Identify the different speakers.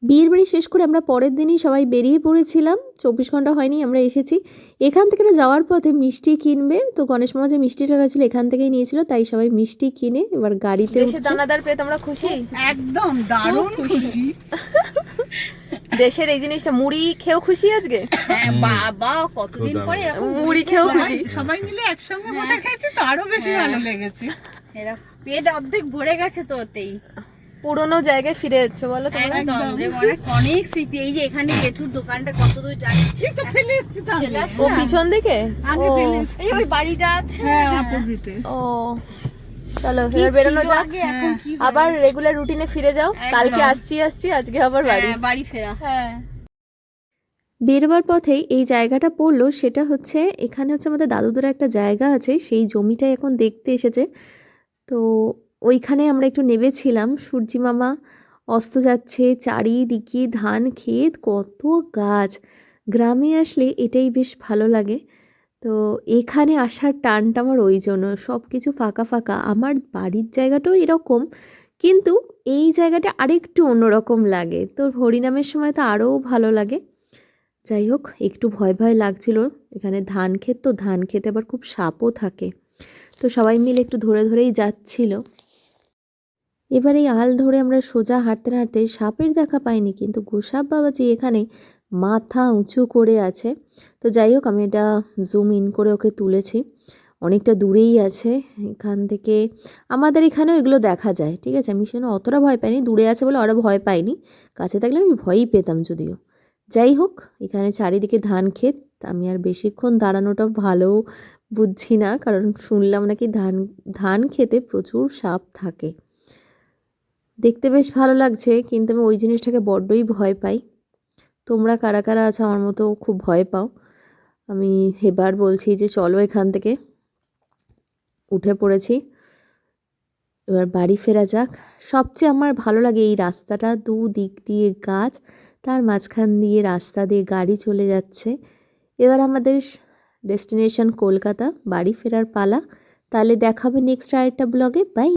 Speaker 1: বিয়ের বাড়ি শেষ করে আমরা পরের দিনই সবাই বেরিয়ে পড়েছিলাম। ২৪ ঘন্টা হয়নি আমরা এসেছি। এখান থেকে যাওয়ার পথে মিষ্টি কিনবে, তো গণেশ মামা যে মিষ্টির টাকা ছিল এখান থেকেই নিয়েছিল, তাই সবাই মিষ্টি কিনে এবার গাড়িতে
Speaker 2: দেশের দানাদার পেয়ে তোমরা খুশি?
Speaker 3: একদম দারুণ খুশি।
Speaker 2: দেশের এই জিনিসটা মুড়ি খেয়েও খুশি আজকে।
Speaker 3: হ্যাঁ বাবা, কতদিন পরে এরকম
Speaker 2: মুড়ি খেয়েও খুশি।
Speaker 3: সবাই মিলে একসঙ্গে বসে খেয়েছি তো আরো বেশি ভালো লেগেছে। এরা পেট অর্ধেক ভরে গেছে তো ওতেই।
Speaker 2: পুরোনো জায়গায় ফিরে যাচ্ছ বলো তোমরা?
Speaker 3: একদম রে, অনেক স্মৃতি। এই যে এখানে জেঠুর দোকানটা কত দূর যায়, এই তো ফেলে এসেছি তাহলে।
Speaker 2: ও পিছন দিকে
Speaker 3: আগে ফেলে এসেছি। এই ওই বাড়িটা আছে হ্যাঁ অপোজিটে।
Speaker 2: ও চলো এবার বেরোনো যাক, আবার রেগুলার রুটিনে ফিরে যাও। কালকে আসছি আজকে আবার
Speaker 3: বাড়ি ফেরা।
Speaker 2: হ্যাঁ
Speaker 1: বেরোবার পথেই এই জায়গাটা পড়লো, সেটা হচ্ছে এখানে হচ্ছে আমাদের দাদুদের একটা জায়গা আছে, সেই জমিটাই এখন দেখতে এসেছে। তো ওইখানে আমরা একটু নেমেছিলাম। সূর্যি মামা অস্ত যাচ্ছে, চারিদিকে ধান ক্ষেত, কত গাছ। গ্রামে আসলে এটাই বেশ ভালো লাগে। তো এখানে আসার টানটা আমার ওই জন্য, সব কিছু ফাঁকা ফাঁকা। আমার বাড়ির জায়গাটাও এরকম, কিন্তু এই জায়গাটা আরেকটু অন্যরকম লাগে। তো হরিনামের সময় তো আরও ভালো লাগে। যাই হোক, একটু ভয় ভয় লাগছিল। এখানে ধান ক্ষেত, তো ধান খেতে আবার খুব সাপও থাকে, তো সবাই মিলে একটু ধরে ধরেই যাচ্ছিল। এবার এই আল ধরে আমরা সোজা হাঁটতে হাঁটতে সাপের দেখা পাইনি, কিন্তু গোসাপ বাবাজি এখানে মাথা উঁচু করে আছে। তো যাই হোক, আমি এটা জুম ইন করে ওকে তুলেছি। অনেকটা দূরেই আছে এখান থেকে, আমাদের এখানেও এগুলো দেখা যায়, ঠিক আছে। আমি সেজন্য অতটা ভয় পাইনি, দূরে আছে বলে ওরা ভয় পাইনি, কাছে থাকলে আমি ভয়ই পেতাম যদিও। যাই হোক, এখানে চারিদিকে ধান ক্ষেত। আমি আর বেশিক্ষণ দাঁড়ানোটা ভালো বুঝছি না, কারণ শুনলাম নাকি ধান খেতে প্রচুর সাপ থাকে। দেখতে বেশ ভালো লাগছে, কিন্তু আমি ওই জিনিসটাকে বড্ডই ভয় পাই। তোমরা কারা কারা আছো আমার মতো খুব ভয় পাও? আমি এবার বলছি যে চলো, এখান থেকে উঠে পড়েছি, এবার বাড়ি ফেরা যাক। সবচেয়ে আমার ভালো লাগে এই রাস্তাটা, দুদিক দিয়ে গাছ, তার মাঝখান দিয়ে রাস্তা দিয়ে গাড়ি চলে যাচ্ছে। এবার আমাদের ডেস্টিনেশন কলকাতা, বাড়ি ফেরার পালা। তাহলে দেখাবে নেক্সট আরেকটা ব্লগে। বাই।